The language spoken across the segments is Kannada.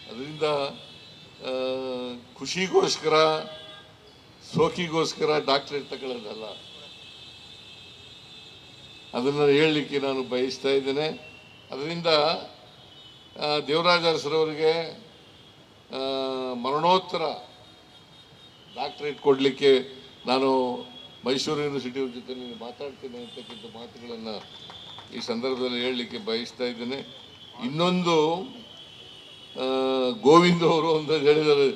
ಅದರಿಂದ ಖುಷಿಗೋಸ್ಕರ ಸೋಕಿಗೋಸ್ಕರ ಡಾಕ್ಟರೇಟ್ ತಗೊಳ್ಳೋದಲ್ಲ. ಅದನ್ನು ಹೇಳಲಿಕ್ಕೆ ನಾನು ಬಯಸ್ತಾ ಇದ್ದೇನೆ. ಅದರಿಂದ ದೇವರಾಜ ಅರಸರವರಿಗೆ ಮರಣೋತ್ತರ ಡಾಕ್ಟರೇಟ್ ಕೊಡಲಿಕ್ಕೆ ನಾನು ಮೈಸೂರು ಯೂನಿವರ್ಸಿಟಿಯವ್ರ ಜೊತೆ ಮಾತಾಡ್ತೇನೆ ಅಂತಕ್ಕಂಥ ಮಾತುಗಳನ್ನು ಈ ಸಂದರ್ಭದಲ್ಲಿ ಹೇಳಲಿಕ್ಕೆ ಬಯಸ್ತಾ ಇದ್ದೇನೆ. ಇನ್ನೊಂದು ಗೋವಿಂದ ಅವರು ಒಂದು ಹೇಳಿದ್ದಾರೆ,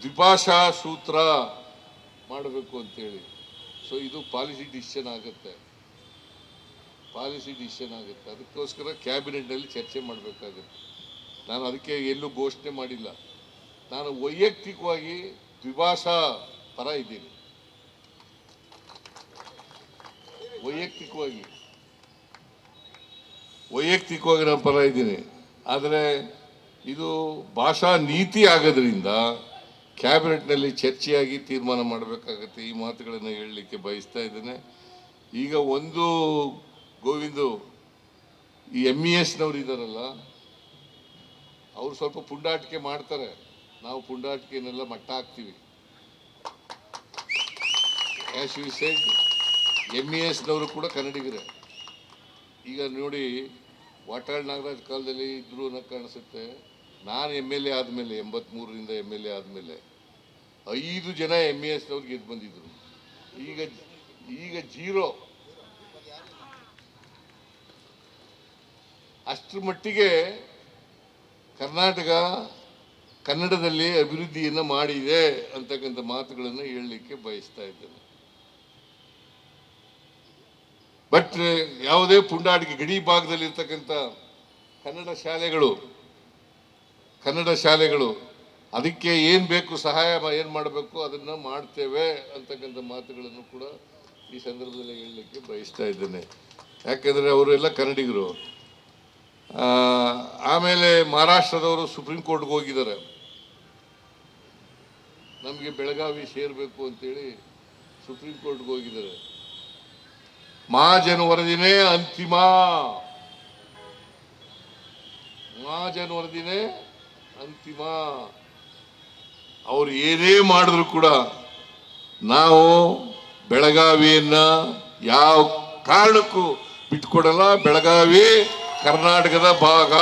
ದ್ವಿಭಾಷಾ ಸೂತ್ರ ಮಾಡಬೇಕು ಅಂತೇಳಿ. ಸೊ ಇದು ಪಾಲಿಸಿ ಡಿಸಿಷನ್ ಆಗುತ್ತೆ. ಅದಕ್ಕೋಸ್ಕರ ಕ್ಯಾಬಿನೆಟ್ನಲ್ಲಿ ಚರ್ಚೆ ಮಾಡಬೇಕಾಗುತ್ತೆ. ನಾನು ಅದಕ್ಕೆ ಎಲ್ಲೂ ಘೋಷಣೆ ಮಾಡಿಲ್ಲ. ನಾನು ವೈಯಕ್ತಿಕವಾಗಿ ದ್ವಿಭಾಷಾ ಪರ ಇದ್ದೀನಿ. ವೈಯಕ್ತಿಕವಾಗಿ ನಾನು ಪರ ಇದ್ದೀನಿ. ಆದರೆ ಇದು ಭಾಷಾ ನೀತಿ ಆಗೋದ್ರಿಂದ ಕ್ಯಾಬಿನೆಟ್ನಲ್ಲಿ ಚರ್ಚೆಯಾಗಿ ತೀರ್ಮಾನ ಮಾಡಬೇಕಾಗತ್ತೆ. ಈ ಮಾತುಗಳನ್ನು ಹೇಳಲಿಕ್ಕೆ ಬಯಸ್ತಾ ಇದ್ದೇನೆ. ಈಗ ಒಂದು ಗೋವಿಂದು, ಈ MESನವ್ರು ಇದ್ದಾರಲ್ಲ, ಅವರು ಸ್ವಲ್ಪ ಪುಂಡಾಟಿಕೆ ಮಾಡ್ತಾರೆ. ನಾವು ಪುಂಡಾಟಿಕೆನೆಲ್ಲ ಮಟ್ಟ ಹಾಕ್ತೀವಿ. ಆಸ್ ಯು ಸೆಡ್, MESನವರು ಕೂಡ ಕನ್ನಡಿಗರೇ. ಈಗ ನೋಡಿ, ವಾಟಾಳ್ ನಾಗರಾಜ್ ಕಾಲದಲ್ಲಿ ಇದ್ರು ಅನ್ನೋ ಕಾಣಿಸುತ್ತೆ. ನಾನು MLA ಆದಮೇಲೆ 83ರಿಂದ MLA ಆದಮೇಲೆ 5 ಜನ MESನವ್ರು ಗೆದ್ದು ಬಂದಿದ್ರು. ಈಗ 0. ಅಷ್ಟರ ಮಟ್ಟಿಗೆ ಕರ್ನಾಟಕ ಕನ್ನಡದಲ್ಲಿ ಅಭಿವೃದ್ಧಿಯನ್ನು ಮಾಡಿದೆ ಅಂತಕ್ಕಂಥ ಮಾತುಗಳನ್ನು ಹೇಳಲಿಕ್ಕೆ ಬಯಸ್ತಾ ಇದ್ದೇನೆ. ಬಟ್ ಯಾವುದೇ ಪುಂಡಾಟಿಕೆ, ಗಡಿ ಭಾಗದಲ್ಲಿ ಇರ್ತಕ್ಕಂಥ ಕನ್ನಡ ಶಾಲೆಗಳು ಅದಕ್ಕೆ ಏನು ಬೇಕು ಸಹಾಯ ಏನು ಮಾಡಬೇಕು ಅದನ್ನು ಮಾಡ್ತೇವೆ ಅಂತಕ್ಕಂಥ ಮಾತುಗಳನ್ನು ಕೂಡ ಈ ಸಂದರ್ಭದಲ್ಲಿ ಹೇಳಲಿಕ್ಕೆ ಬಯಸ್ತಾ ಇದ್ದೇನೆ. ಯಾಕೆಂದರೆ ಅವರೆಲ್ಲ ಕನ್ನಡಿಗರು. ಆಮೇಲೆ ಮಹಾರಾಷ್ಟ್ರದವರು ಸುಪ್ರೀಂ ಕೋರ್ಟ್ಗೆ ಹೋಗಿದ್ದಾರೆ, ನಮಗೆ ಬೆಳಗಾವಿ ಸೇರಬೇಕು ಅಂತೇಳಿ ಸುಪ್ರೀಂ ಕೋರ್ಟ್ಗೆ ಹೋಗಿದ್ದಾರೆ. ಮಹಾಜನ ವರದಿನೇ ಅಂತಿಮ. ಅವ್ರು ಏನೇ ಮಾಡಿದ್ರು ಕೂಡ ನಾವು ಬೆಳಗಾವಿಯನ್ನ ಯಾವ ಕಾರಣಕ್ಕೂ ಬಿಟ್ಕೊಡಲ್ಲ. ಬೆಳಗಾವಿ ಕರ್ನಾಟಕದ ಭಾಗ.